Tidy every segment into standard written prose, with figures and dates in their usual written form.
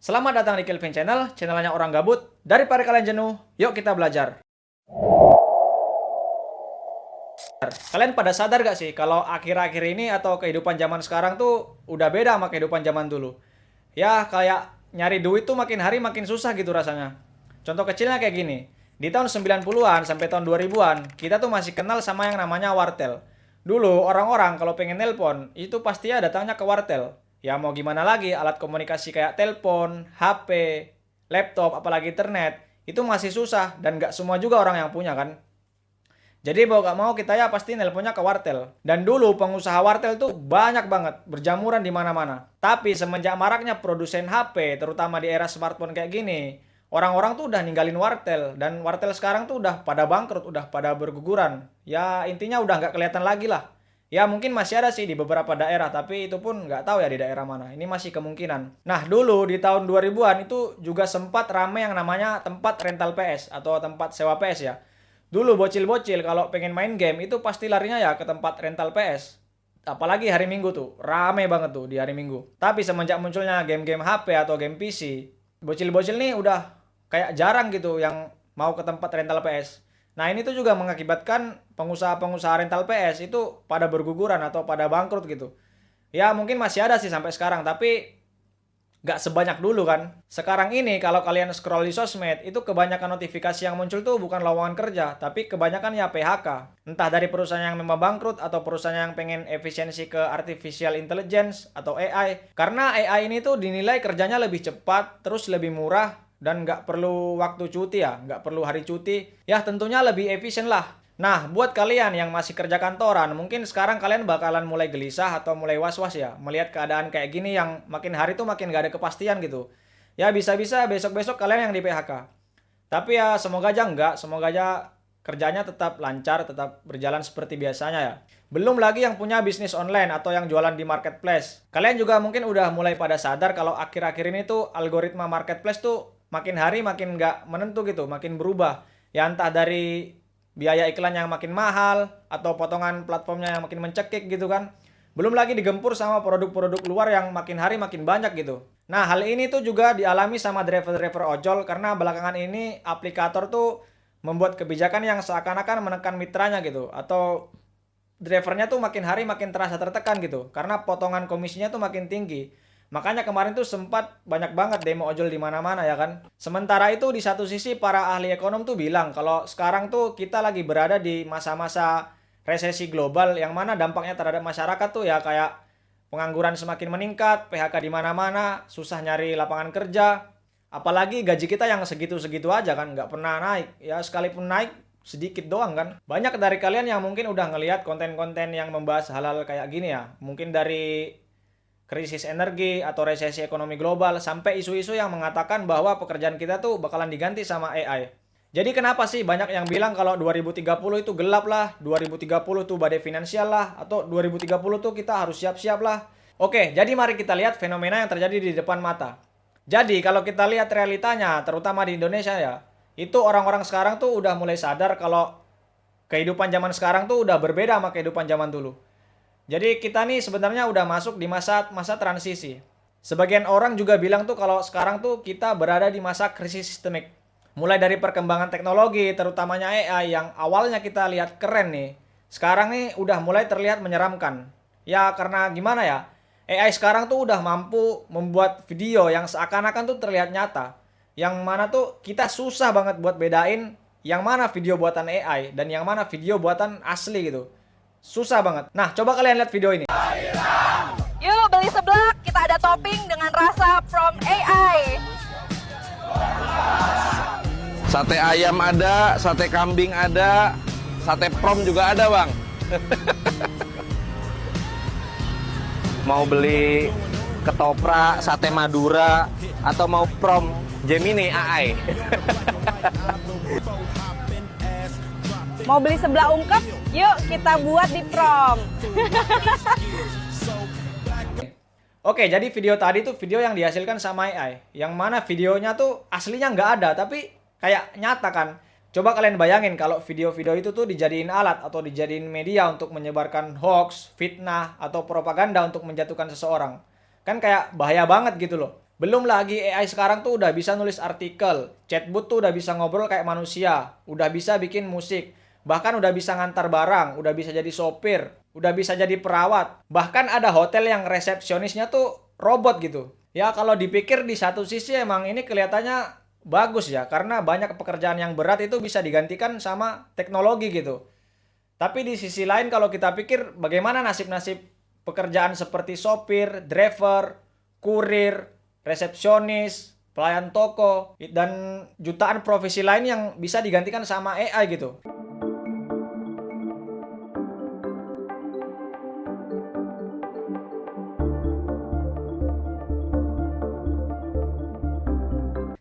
Selamat datang di Kelvin Channel, channelnya orang gabut. Daripada kalian jenuh, yuk kita belajar. Kalian pada sadar gak sih kalau akhir-akhir ini atau kehidupan zaman sekarang tuh udah beda sama kehidupan zaman dulu? Ya kayak nyari duit tuh makin hari makin susah gitu rasanya. Contoh kecilnya kayak gini. Di tahun 90-an sampai tahun 2000-an, kita tuh masih kenal sama yang namanya wartel. Dulu orang-orang kalau pengen nelpon, itu pasti ya datangnya ke wartel. Ya mau gimana lagi, alat komunikasi kayak telepon, HP, laptop, apalagi internet, itu masih susah dan gak semua juga orang yang punya kan. Jadi mau gak mau kita ya pasti nelponnya ke wartel. Dan dulu pengusaha wartel tuh banyak banget, berjamuran di mana-mana. Tapi semenjak maraknya produsen HP, terutama di era smartphone kayak gini, orang-orang tuh udah ninggalin wartel. Dan wartel sekarang tuh udah pada bangkrut, udah pada berguguran. Ya intinya udah nggak kelihatan lagi lah. Ya mungkin masih ada sih di beberapa daerah, tapi itu pun nggak tahu ya di daerah mana. Ini masih kemungkinan. Nah dulu di tahun 2000-an itu juga sempat rame yang namanya tempat rental PS atau tempat sewa PS ya. Dulu bocil-bocil kalau pengen main game itu pasti larinya ya ke tempat rental PS. Apalagi hari Minggu tuh, rame banget tuh di hari Minggu. Tapi semenjak munculnya game-game HP atau game PC, bocil-bocil nih udah kayak jarang gitu yang mau ke tempat rental PS. Nah ini tuh juga mengakibatkan pengusaha-pengusaha rental PS itu pada berguguran atau pada bangkrut gitu. Ya mungkin masih ada sih sampai sekarang, tapi nggak sebanyak dulu kan. Sekarang ini kalau kalian scroll di sosmed, itu kebanyakan notifikasi yang muncul tuh bukan lowongan kerja, tapi kebanyakan ya PHK. Entah dari perusahaan yang memang bangkrut atau perusahaan yang pengen efisiensi ke artificial intelligence atau AI. Karena AI ini tuh dinilai kerjanya lebih cepat, terus lebih murah, dan nggak perlu waktu cuti ya, nggak perlu hari cuti. Ya tentunya lebih efisien lah. Nah, buat kalian yang masih kerja kantoran, mungkin sekarang kalian bakalan mulai gelisah atau mulai was-was ya, melihat keadaan kayak gini yang makin hari tuh makin gak ada kepastian gitu. Ya bisa-bisa besok-besok kalian yang di PHK. Tapi ya semoga aja enggak, semoga aja kerjanya tetap lancar, tetap berjalan seperti biasanya ya. Belum lagi yang punya bisnis online atau yang jualan di marketplace. Kalian juga mungkin udah mulai pada sadar kalau akhir-akhir ini tuh algoritma marketplace tuh makin hari makin nggak menentu gitu, makin berubah. Ya entah dari biaya iklan yang makin mahal atau potongan platformnya yang makin mencekik gitu kan. Belum lagi digempur sama produk-produk luar yang makin hari makin banyak gitu. Nah, hal ini tuh juga dialami sama driver-driver ojol karena belakangan ini aplikator tuh membuat kebijakan yang seakan-akan menekan mitranya gitu, atau drivernya tuh makin hari makin terasa tertekan gitu karena potongan komisinya tuh makin tinggi. Makanya kemarin tuh sempat banyak banget demo ojol di mana-mana ya kan. Sementara itu di satu sisi para ahli ekonom tuh bilang kalau sekarang tuh kita lagi berada di masa-masa resesi global yang mana dampaknya terhadap masyarakat tuh ya kayak pengangguran semakin meningkat, PHK di mana-mana, susah nyari lapangan kerja. Apalagi gaji kita yang segitu-segitu aja kan, nggak pernah naik. Ya sekalipun naik sedikit doang kan. Banyak dari kalian yang mungkin udah ngelihat konten-konten yang membahas hal-hal kayak gini ya. Mungkin dari krisis energi atau resesi ekonomi global sampai isu-isu yang mengatakan bahwa pekerjaan kita tuh bakalan diganti sama AI. Jadi kenapa sih banyak yang bilang kalau 2030 itu gelap lah, 2030 tuh badai finansial lah, atau 2030 tuh kita harus siap-siap lah. Oke, jadi mari kita lihat fenomena yang terjadi di depan mata. Jadi kalau kita lihat realitanya, terutama di Indonesia ya, itu orang-orang sekarang tuh udah mulai sadar kalau kehidupan zaman sekarang tuh udah berbeda sama kehidupan zaman dulu. Jadi kita nih sebenarnya udah masuk di masa transisi. Sebagian orang juga bilang tuh kalau sekarang tuh kita berada di masa krisis sistemik. Mulai dari perkembangan teknologi, terutamanya AI yang awalnya kita lihat keren nih. Sekarang nih udah mulai terlihat menyeramkan. Ya karena gimana ya? AI sekarang tuh udah mampu membuat video yang seakan-akan tuh terlihat nyata. Yang mana tuh kita susah banget buat bedain yang mana video buatan AI dan yang mana video buatan asli gitu. Susah banget. Nah, coba kalian lihat video ini. Yuk beli seblak, kita ada topping dengan rasa from AI. Sate ayam ada, sate kambing ada, sate prom juga ada bang. Mau beli ketoprak, sate Madura, atau mau prom Gemini AI. Mau beli seblak ungkep? Yuk kita buat di prom. Oke, jadi video tadi tuh video yang dihasilkan sama AI. Yang mana videonya tuh aslinya nggak ada, tapi kayak nyata kan. Coba kalian bayangin kalau video-video itu tuh dijadiin alat atau dijadiin media untuk menyebarkan hoax, fitnah, atau propaganda untuk menjatuhkan seseorang. Kan kayak bahaya banget gitu loh. Belum lagi AI sekarang tuh udah bisa nulis artikel, chatbot tuh udah bisa ngobrol kayak manusia, udah bisa bikin musik, bahkan udah bisa ngantar barang, udah bisa jadi sopir, udah bisa jadi perawat. Bahkan ada hotel yang resepsionisnya tuh robot gitu. Ya kalau dipikir di satu sisi emang ini kelihatannya bagus ya, karena banyak pekerjaan yang berat itu bisa digantikan sama teknologi gitu. Tapi di sisi lain kalau kita pikir bagaimana nasib-nasib pekerjaan seperti sopir, driver, kurir, resepsionis, pelayan toko, dan jutaan profesi lain yang bisa digantikan sama AI gitu.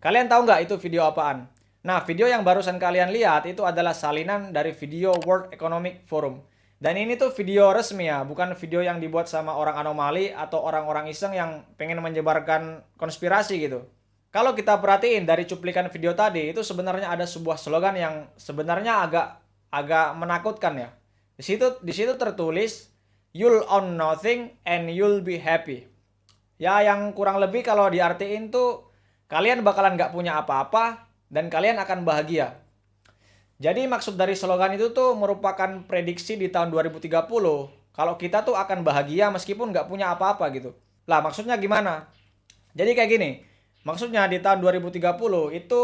Kalian tahu nggak itu video apaan? Nah, video yang barusan kalian lihat itu adalah salinan dari video World Economic Forum. Dan ini tuh video resmi ya, bukan video yang dibuat sama orang anomali atau orang-orang iseng yang pengen menyebarkan konspirasi gitu. Kalau kita perhatiin dari cuplikan video tadi, itu sebenarnya ada sebuah slogan yang sebenarnya agak menakutkan ya. Di situ tertulis, "You'll own nothing and you'll be happy." Ya, yang kurang lebih kalau diartiin tuh, kalian bakalan nggak punya apa-apa dan kalian akan bahagia. Jadi maksud dari slogan itu tuh merupakan prediksi di tahun 2030 kalau kita tuh akan bahagia meskipun nggak punya apa-apa gitu. Lah maksudnya gimana? Jadi kayak gini, maksudnya di tahun 2030 itu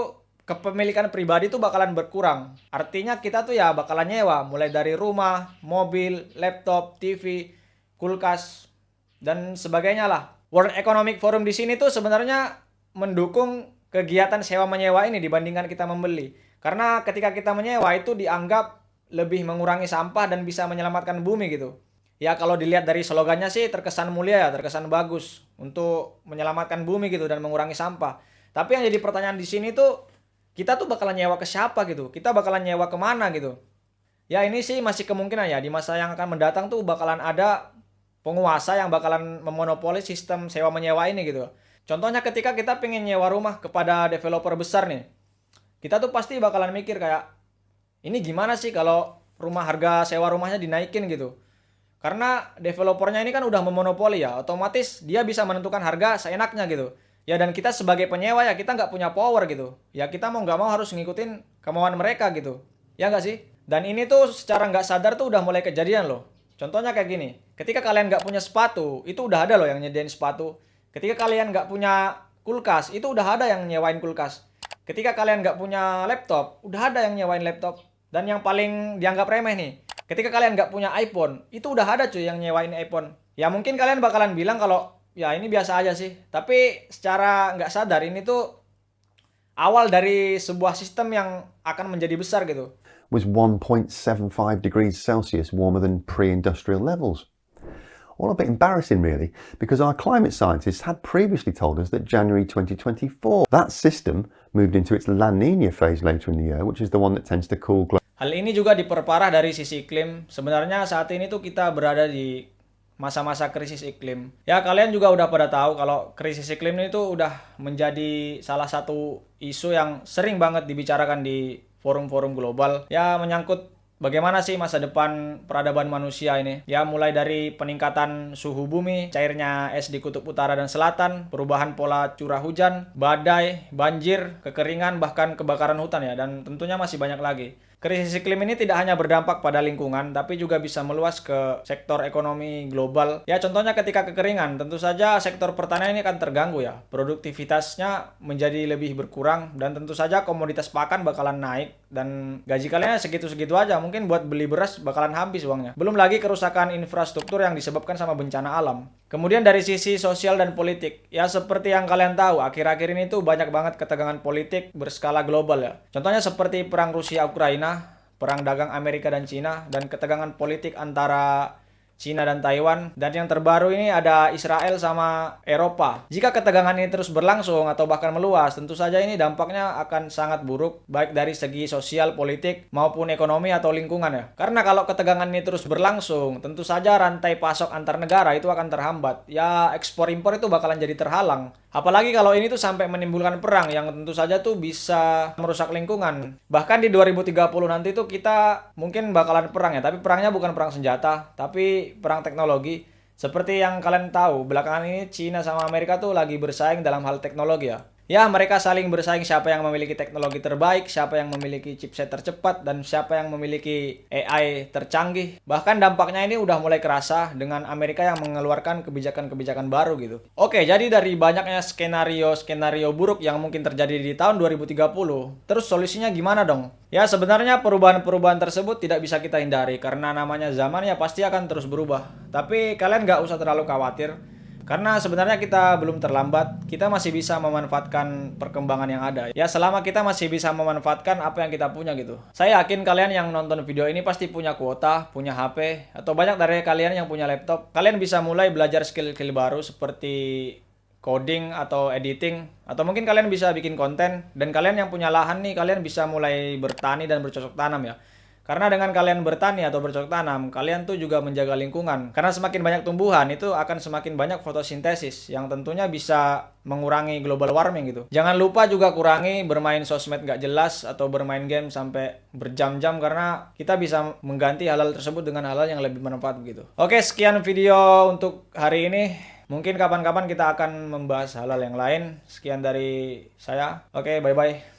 kepemilikan pribadi tuh bakalan berkurang. Artinya kita tuh ya bakalan nyewa mulai dari rumah, mobil, laptop, TV, kulkas, dan sebagainya lah. World Economic Forum di sini tuh sebenarnya mendukung kegiatan sewa menyewa ini dibandingkan kita membeli. Karena ketika kita menyewa itu dianggap lebih mengurangi sampah dan bisa menyelamatkan bumi gitu. Ya kalau dilihat dari slogannya sih terkesan mulia ya, terkesan bagus untuk menyelamatkan bumi gitu dan mengurangi sampah. Tapi yang jadi pertanyaan di sini tuh, kita tuh bakalan nyewa ke siapa gitu? Kita bakalan nyewa kemana gitu? Ya ini sih masih kemungkinan ya, di masa yang akan mendatang tuh bakalan ada penguasa yang bakalan memonopoli sistem sewa menyewa ini gitu. Contohnya ketika kita pengen nyewa rumah kepada developer besar nih, kita tuh pasti bakalan mikir kayak, ini gimana sih kalau harga sewa rumahnya dinaikin gitu. Karena developernya ini kan udah memonopoli ya, otomatis dia bisa menentukan harga seenaknya gitu. Ya dan kita sebagai penyewa ya kita nggak punya power gitu. Ya kita mau nggak mau harus ngikutin kemauan mereka gitu. Ya nggak sih? Dan ini tuh secara nggak sadar tuh udah mulai kejadian loh. Contohnya kayak gini, ketika kalian nggak punya sepatu, itu udah ada loh yang nyediain sepatu. Ketika kalian nggak punya kulkas, itu udah ada yang nyewain kulkas. Ketika kalian nggak punya laptop, udah ada yang nyewain laptop. Dan yang paling dianggap remeh nih, ketika kalian nggak punya iPhone, itu udah ada cuy yang nyewain iPhone. Ya mungkin kalian bakalan bilang kalau, ya ini biasa aja sih. Tapi secara nggak sadar ini tuh awal dari sebuah sistem yang akan menjadi besar gitu. Was 1.75 degrees Celsius warmer than pre-industrial levels. All a bit embarrassing really, because our climate scientists had previously told us that January 2024, that system moved into its La Nina phase later in the year, which is the one that tends to cool Hal ini juga diperparah dari sisi iklim. Sebenarnya saat ini tuh kita berada di masa-masa krisis iklim. Ya kalian juga udah pada tahu kalau krisis iklim ini tuh udah menjadi salah satu isu yang sering banget dibicarakan di forum-forum global. Ya menyangkut bagaimana sih masa depan peradaban manusia ini? Ya mulai dari peningkatan suhu bumi, cairnya es di kutub utara dan selatan, perubahan pola curah hujan, badai, banjir, kekeringan, bahkan kebakaran hutan ya, dan tentunya masih banyak lagi. Krisis iklim ini tidak hanya berdampak pada lingkungan, tapi juga bisa meluas ke sektor ekonomi global. Ya contohnya ketika kekeringan, tentu saja sektor pertanian ini akan terganggu ya. Produktivitasnya menjadi lebih berkurang, dan tentu saja komoditas pakan bakalan naik, dan gaji kalian segitu-segitu aja. Mungkin buat beli beras bakalan habis uangnya. Belum lagi kerusakan infrastruktur yang disebabkan sama bencana alam. Kemudian dari sisi sosial dan politik, ya seperti yang kalian tahu, akhir-akhir ini tuh banyak banget ketegangan politik berskala global ya. Contohnya seperti perang Rusia-Ukraina, perang dagang Amerika dan Cina, dan ketegangan politik antara Cina dan Taiwan, dan yang terbaru ini ada Israel sama Eropa. Jika ketegangan ini terus berlangsung atau bahkan meluas, tentu saja ini dampaknya akan sangat buruk, baik dari segi sosial, politik, maupun ekonomi atau lingkungan ya. Karena kalau ketegangan ini terus berlangsung, tentu saja rantai pasok antar negara itu akan terhambat. Ya ekspor-impor itu bakalan jadi terhalang. Apalagi kalau ini tuh sampai menimbulkan perang yang tentu saja tuh bisa merusak lingkungan. Bahkan di 2030 nanti tuh kita mungkin bakalan perang ya, tapi perangnya bukan perang senjata, tapi perang teknologi. Seperti yang kalian tahu, belakangan ini Cina sama Amerika tuh lagi bersaing dalam hal teknologi ya. Ya, mereka saling bersaing siapa yang memiliki teknologi terbaik, siapa yang memiliki chipset tercepat, dan siapa yang memiliki AI tercanggih. Bahkan dampaknya ini udah mulai kerasa dengan Amerika yang mengeluarkan kebijakan-kebijakan baru gitu. Oke, jadi dari banyaknya skenario-skenario buruk yang mungkin terjadi di tahun 2030, terus solusinya gimana dong? Ya, sebenarnya perubahan-perubahan tersebut tidak bisa kita hindari karena namanya zaman ya pasti akan terus berubah. Tapi kalian nggak usah terlalu khawatir. Karena sebenarnya kita belum terlambat, kita masih bisa memanfaatkan perkembangan yang ada. Ya selama kita masih bisa memanfaatkan apa yang kita punya gitu. Saya yakin kalian yang nonton video ini pasti punya kuota, punya HP, atau banyak dari kalian yang punya laptop. Kalian bisa mulai belajar skill-skill baru seperti coding atau editing. Atau mungkin kalian bisa bikin konten. Dan kalian yang punya lahan nih, kalian bisa mulai bertani dan bercocok tanam ya. Karena dengan kalian bertani atau bercocok tanam, kalian tuh juga menjaga lingkungan. Karena semakin banyak tumbuhan, itu akan semakin banyak fotosintesis, yang tentunya bisa mengurangi global warming gitu. Jangan lupa juga kurangi bermain sosmed nggak jelas atau bermain game sampai berjam-jam, karena kita bisa mengganti hal-hal tersebut dengan hal-hal yang lebih bermanfaat gitu. Oke, sekian video untuk hari ini. Mungkin kapan-kapan kita akan membahas hal-hal yang lain. Sekian dari saya. Oke, bye-bye.